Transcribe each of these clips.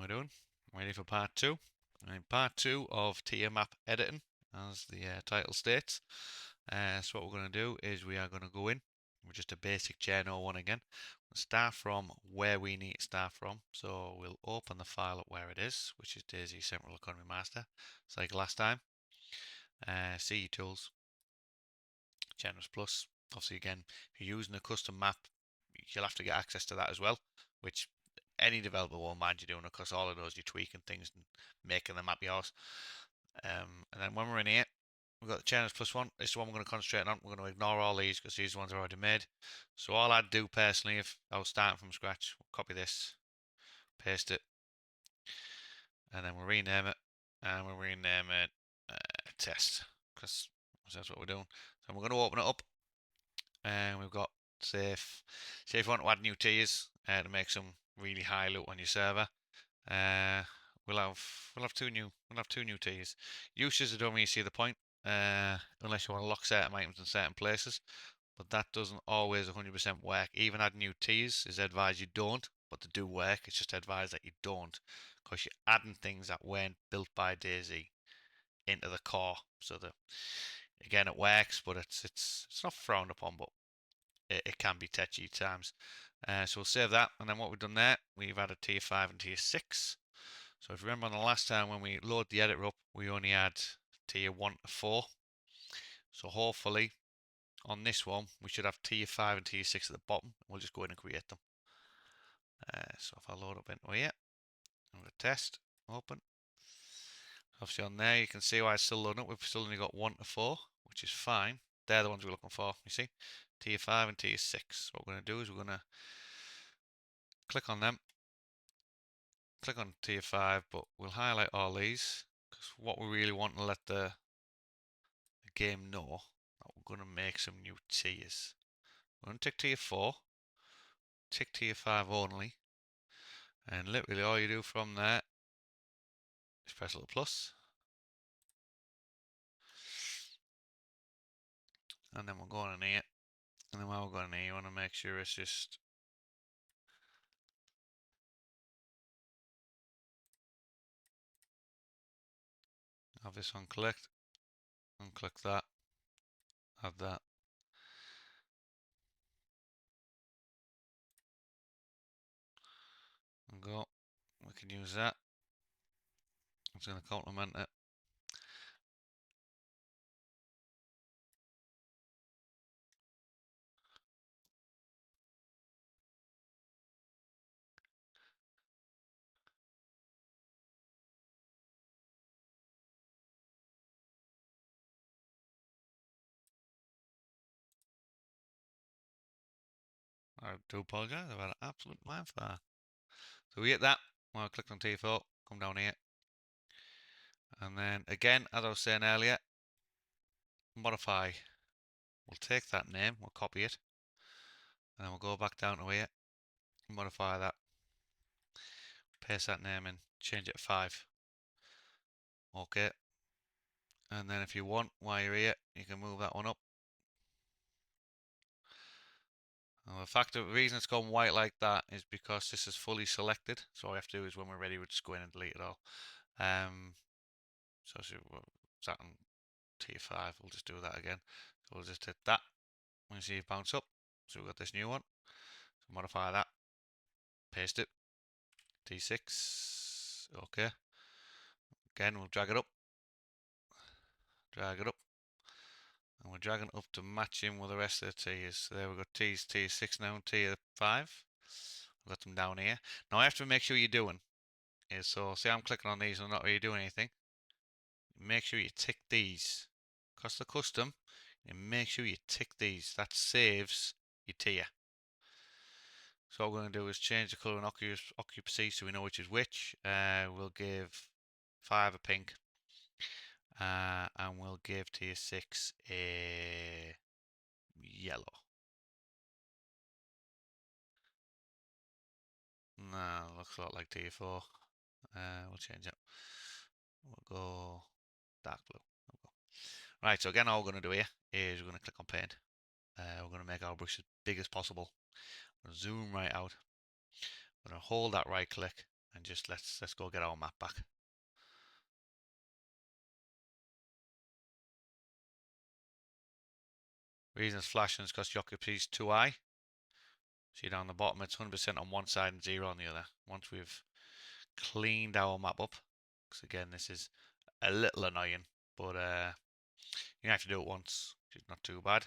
we doing? Ready for part two? Part two of tier map editing, as the title states. So what we're going to do is we are going to go in with just a basic Gen 01 again. We'll start from where we need to start from. So we'll open the file up where it is, which is Dayz Central Economy Master. It's like last time. CE Tools, Generous Plus. Obviously, again, if you're using a custom map, you'll have to get access to that as well, which any developer won't mind you doing it, because all it does is you're tweaking things and making the map yours. And then when we're in here, we've got the Generous Plus one. This is the one we're going to concentrate on. We're going to ignore all these because these ones are already made. So all I'd do personally, if I was starting from scratch, we'll copy this, paste it, and then we'll rename it, and we'll rename it test, because that's what we're doing. So we're going to open it up, and we've got safe. Say if you want to add new tiers to make some really high loot on your server, we'll have two new tiers. Uses, I don't really see the point, unless you want to lock certain items in certain places, but that doesn't always 100% work. Even adding new tiers is advised you don't, but to do work, it's just advised that you don't, because you're adding things that weren't built by Dayz into the core. So again, it works, but it's not frowned upon, but it can be touchy at times. So we'll save that, and then what we've done there, we've added tier 5 and tier 6. So if you remember on the last time when we load the editor up, we only had tier 1 to 4. So hopefully on this one, we should have tier 5 and tier 6 at the bottom. We'll just go in and create them. So if I load up into here, I'm going to test, open. Obviously on there, you can see why it's still loading up. We've still only got 1 to 4, which is fine. They're the ones we're looking for, you see. Tier 5 and tier 6. What we're going to do is we're going to click on them. Click on tier 5, but we'll highlight all these, because what we really want to let the game know that we're going to make some new tiers. We're going to tick tier 4, tick tier 5 only, and literally all you do from there is press a little plus, and then we're going in here, and then while we're going in here, you want to make sure it's just have this one clicked, unclick that, add that. And go. We can use that. It's going to complement it. I do apologise, I've had an absolute mind for that. So we hit that. Well, I clicked on T4, come down here. And then again, as I was saying earlier, modify. We'll take that name, we'll copy it, and then we'll go back down to here, modify that, paste that name in, change it to 5. Okay. And then if you want, while you're here, you can move that one up. Now, the reason it's gone white like that is because this is fully selected. So all we have to do is when we're ready, we'll just go in and delete it all. So that on tier 5, we'll just do that again. So we'll just hit that. We'll see it bounce up. So we've got this new one. So modify that, paste it, T6, okay. Again, we'll drag it up, and we're dragging it up to match in with the rest of the tiers. So there we've got tier 6 now, tier 5. We've got them down here. Now, I have to make sure you're doing is, so see, I'm clicking on these and I'm not really doing anything. Make sure you tick these, because they're custom, and make sure you tick these. That saves your tier. So what we're going to do is change the colour and occupancy so we know which is which. We'll give 5 a pink, and we'll give tier 6 a yellow. No, looks a lot like tier 4. We'll change it. We'll go dark blue. Right, so again, all we're going to do here is we're going to click on paint. We're going to make our brush as big as possible. We're going to zoom right out. We're going to hold that right click and just let's go get our map back. Reason it's flashing is because the occupancy is too high. See down the bottom, it's 100% on one side and 0 on the other. Once we've cleaned our map up, because again, this is a little annoying, but you have to do it once, which is not too bad.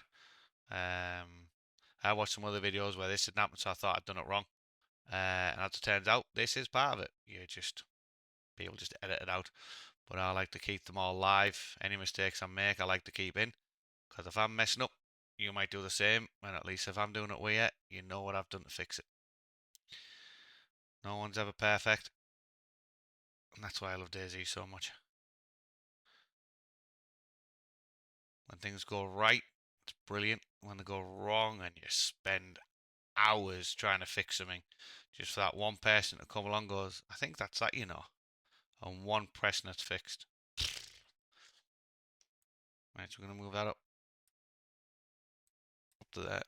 I watched some other videos where this didn't happen, so I thought I'd done it wrong. And as it turns out, this is part of it. People just edit it out. But I like to keep them all live. Any mistakes I make, I like to keep in. Because if I'm messing up, you might do the same. And at least if I'm doing it with you, you know what I've done to fix it. No one's ever perfect. And that's why I love Dayz so much. When things go right, it's brilliant. When they go wrong and you spend hours trying to fix something, just for that one person to come along and goes, I think that's that, and one press and it's fixed. Right, so we're going to move that up to there,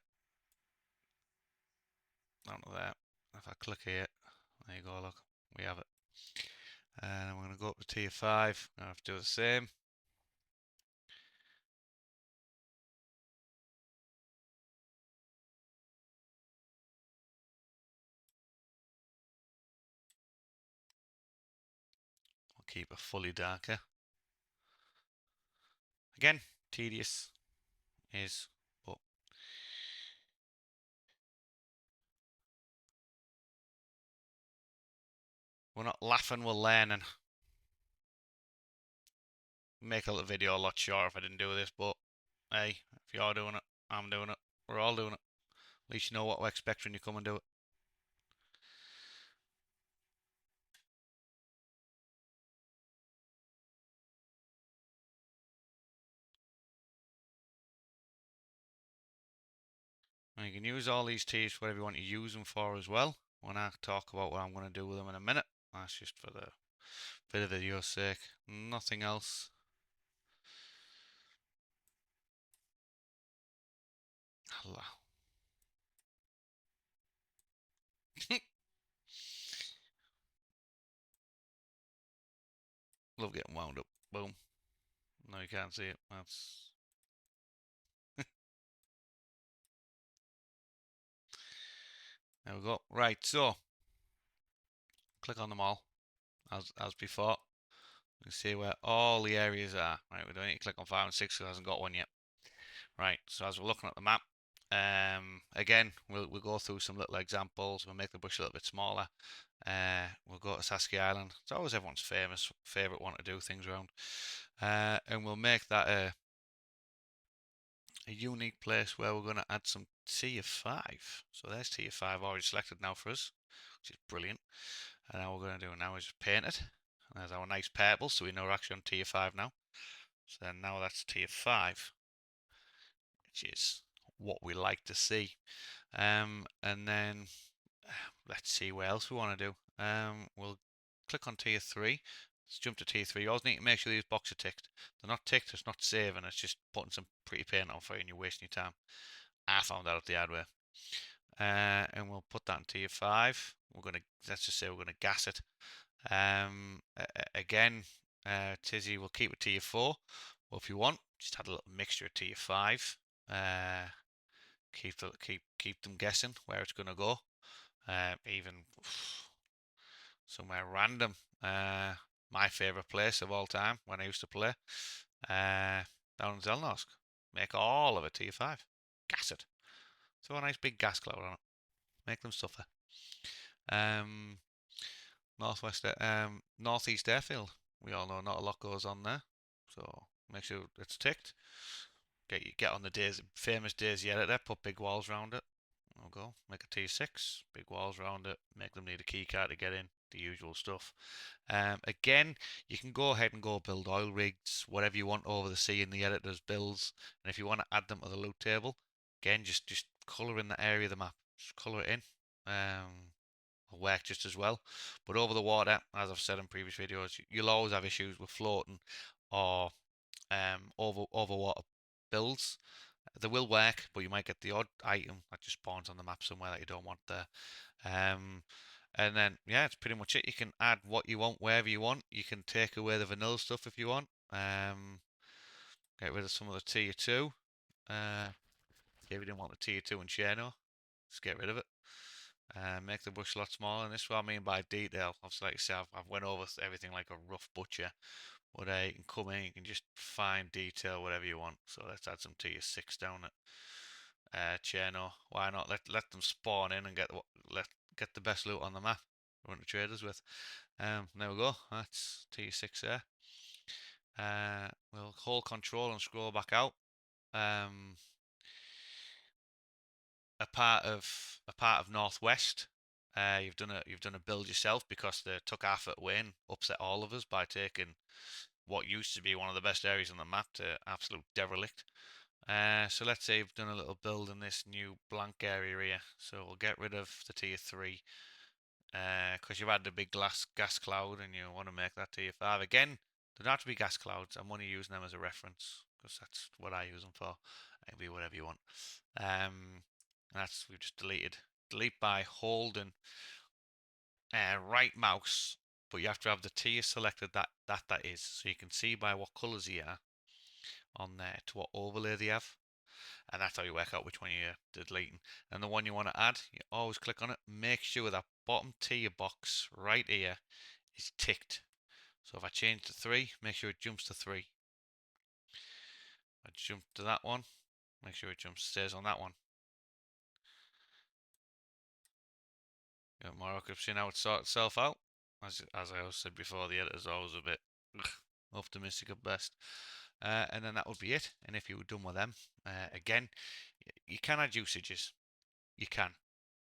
down to there. If I click here, there you go, look, we have it. And I'm going to go up to tier 5, I have to do the same. I'll keep it fully darker. Again, tedious is, but we're not laughing, we're learning. Make a little video a lot shorter if I didn't do this, but hey, if you're doing it, I'm doing it, we're all doing it. At least you know what to expect when you come and do it. And you can use all these teas for whatever you want to use them for as well. When I talk about what I'm going to do with them in a minute, that's just for the video's sake, nothing else. Allah. Love getting wound up. Boom. No, you can't see it. That's there we go. Right, so click on them all as before. You can see where all the areas are. Right, we don't need to click on 5 and 6 because it hasn't got one yet. Right, so as we're looking at the map, again, we'll go through some little examples. We'll make the bush a little bit smaller. We'll go to Saskia Island. It's always everyone's favourite one to do things around. And we'll make that a unique place where we're going to add some tier 5. So there's tier 5 already selected now for us, which is brilliant. And now what we're going to do now is just paint it. And there's our nice purple, so we know we're actually on tier 5 now. So then now that's tier 5, which is what we like to see. And then let's see what else we want to do. We'll click on tier 3. Let's jump to tier 3. You always need to make sure these boxes are ticked. They're not ticked, it's not saving, it's just putting some pretty paint on for you and you're wasting your time. I found that out the hard way. And we'll put that in tier 5. Let's just say we're gonna gas it. Again, Tizzy will keep it tier 4. Well, if you want, just add a little mixture of tier 5. Keep them guessing where it's gonna go. Even somewhere random. My favourite place of all time when I used to play. Down in Zelnorsk. Make all of it tier 5. Gas it. Throw a nice big gas cloud on it. Make them suffer. Northeast airfield. We all know not a lot goes on there. So make sure it's ticked. Get on the famous Dayz editor, put big walls around it. I'll go. Make a T6, big walls around it, make them need a key card to get in, the usual stuff. Again, you can go ahead and go build oil rigs, whatever you want over the sea in the editor's builds. And if you want to add them to the loot table, again, just colour in that area of the map. Just colour it in. Will work just as well. But over the water, as I've said in previous videos, you'll always have issues with floating or over water builds. They will work, but you might get the odd item that just spawns on the map somewhere that you don't want there. And then, yeah, it's pretty much it. You can add what you want wherever you want. You can take away the vanilla stuff if you want. Get rid of some of the tier 2. If you didn't want the tier 2 and Cherno, just get rid of it. Make the brush a lot smaller. And this is what I mean by detail. Obviously, like I said, I've went over everything like a rough butcher. But you can come in, you can just fine detail whatever you want. So let's add some tier 6 down at Cherno. Why not? Let them spawn in and get the best loot on the map. Run the traders with. There we go. That's tier 6 there. We'll hold control and scroll back out. Um, a part of Northwest. You've done a build yourself because they took half it away and upset all of us by taking what used to be one of the best areas on the map to absolute derelict. So let's say you've done a little build in this new blank area here. So we'll get rid of the tier 3 because you've had the big gas cloud and you want to make that tier 5 again. They don't have to be gas clouds. I'm only using them as a reference because that's what I use them for. It can be whatever you want. And that's we've just deleted. Delete by holding right mouse, but you have to have the tier selected that is, so you can see by what colours they are on there to what overlay they have, and that's how you work out which one you're deleting. And the one you want to add, you always click on it. Make sure that bottom tier box right here is ticked. So if I change to 3, make sure it jumps to 3. I jump to that one, make sure it stays on that one. Got more occupancy now. It sort itself out. As I always said before, the editor's always a bit optimistic at best. And then that would be it. And if you were done with them, again, you can add usages. You can.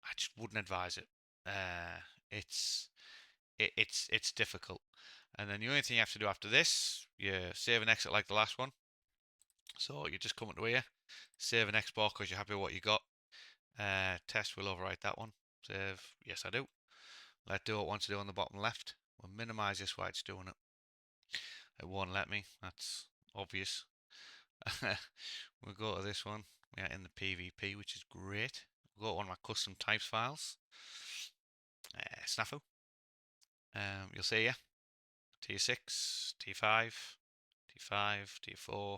I just wouldn't advise it. It's difficult. And then the only thing you have to do after this, you save and exit like the last one. So you just come into here, save and export because you're happy with what you got. Test will overwrite that one. Save. Yes, I do. Let do what it wants to do on the bottom left. We'll minimize this while it's doing it. It won't let me. That's obvious. We'll go to this one. We are in the PvP, which is great. We'll go to one of my custom types files. Snafu. You'll see here. T6, T5, T5, T4.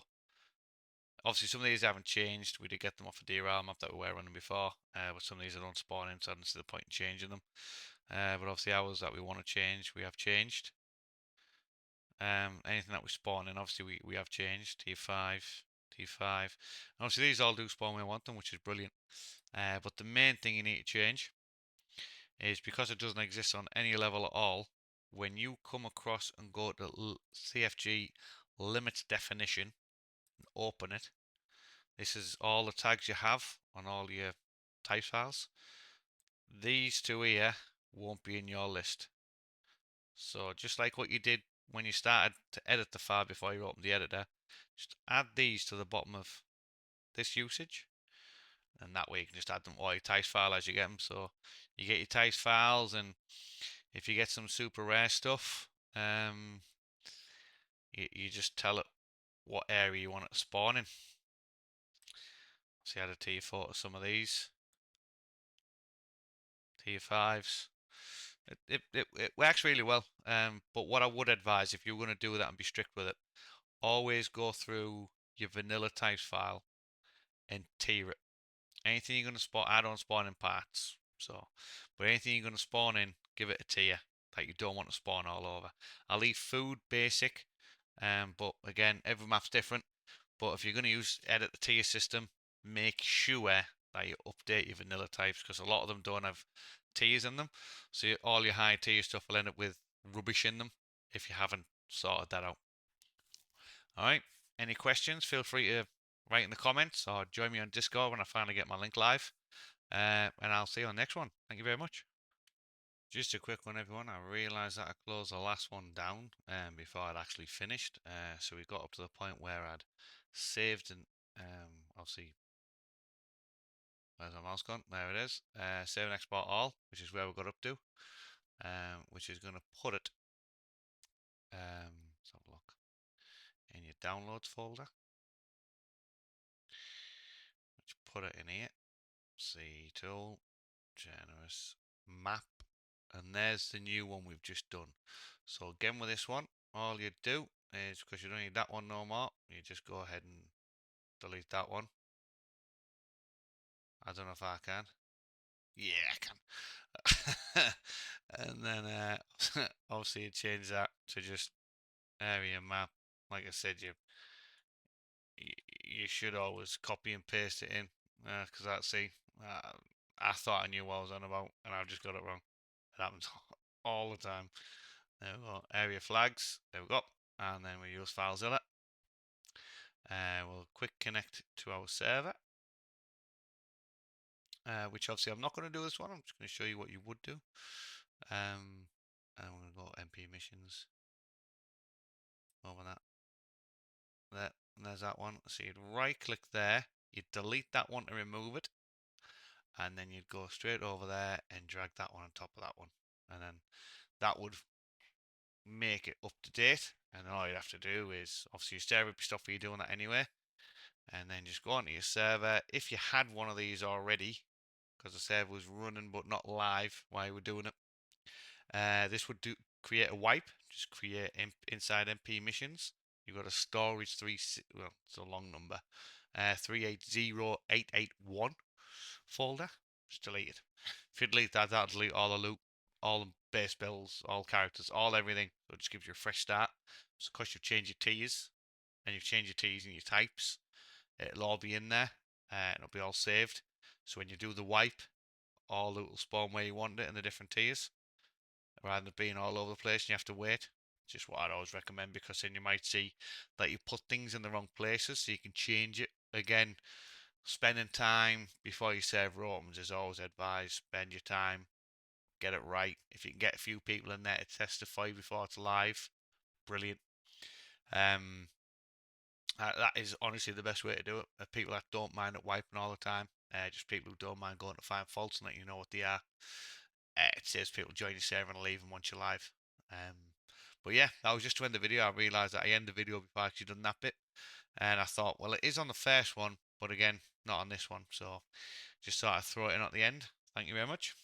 Obviously, some of these haven't changed. We did get them off a DRL map that we were running before, but some of these don't spawn in, so I don't see the point in changing them. But obviously, ours that we want to change, we have changed. Anything that we spawn in, obviously, we have changed. T5, T5. And obviously, these all do spawn when we want them, which is brilliant. But the main thing you need to change is because it doesn't exist on any level at all, when you come across and go to CFG limits definition and open it, this is all the tags you have on all your type files. These two here won't be in your list. So just like what you did when you started to edit the file before you opened the editor, just add these to the bottom of this usage, and that way you can just add them to all your TICE file as you get them. So you get your TICE files, and if you get some super rare stuff, you just tell it what area you want it to spawn in. So add a tier 4 to some of these. Tier 5s. It works really well. But what I would advise, if you're going to do that and be strict with it, always go through your vanilla types file and tier it. Anything you're going to spawn, I don't spawn in parts. So, but anything you're going to spawn in, give it a tier that you don't want to spawn all over. I'll leave food basic, but again, every map's different. But if you're going to edit the tier system, make sure that you update your vanilla types because a lot of them don't have tiers in them. So all your high tier stuff will end up with rubbish in them if you haven't sorted that out. Alright, any questions? Feel free to write in the comments or join me on Discord when I finally get my link live. And I'll see you on the next one. Thank you very much. Just a quick one, everyone. I realised that I closed the last one down before I'd actually finished. So we got up to the point where I'd saved and obviously, where's my mouse gone? There it is. Save and export all, which is where we got up to, which is going to put it. Let's have a look in your downloads folder. Let's put it in here. C tool, generous map. and there's the new one we've just done. So again with this one, all you do is, because you don't need that one no more, you just go ahead and delete that one. I don't know if I can. Yeah, I can. And then obviously you change that to just area map. Like I said, you should always copy and paste it in, because uh, I thought I knew what I was on about, and I've just got it wrong. It happens all the time. There we go. Area flags. There we go. And then we use FileZilla. We'll quick connect to our server, which obviously I'm not going to do this one. I'm just going to show you what you would do. And we're going to go MP missions over that. There, and there's that one. So you'd right click there, you'd delete that one to remove it, and then you'd go straight over there and drag that one on top of that one. And then that would make it up to date. And then all you'd have to do is obviously your server would be stuff for you doing that anyway. And then just go onto your server. If you had one of these already, because the server was running but not live while you were doing it, this would create a wipe. Just create inside MP missions. You've got a storage well, it's a long number, 380881 folder. Just delete it. If you delete that, that'll delete all the loot, all the base builds, all characters, all everything. So it just gives you a fresh start. So because you've changed your T's and you've changed your T's and your types, it'll all be in there, and it'll be all saved. So when you do the wipe, all loot will spawn where you want it in the different tiers, rather than being all over the place and you have to wait. Just what I'd always recommend, because then you might see that you put things in the wrong places, so you can change it. Again, spending time before your server opens is always advised. Spend your time, get it right. If you can get a few people in there to testify before it's live, brilliant. That is honestly the best way to do it. People that don't mind it wiping all the time, just people who don't mind going to find faults and let you know what they are. It saves people join your server and leaving once you're live. But yeah, that was just to end the video. I realised that I end the video before I actually done that bit, and I thought, well, it is on the first one, but again, not on this one. So just thought I'd throw it in at the end. Thank you very much.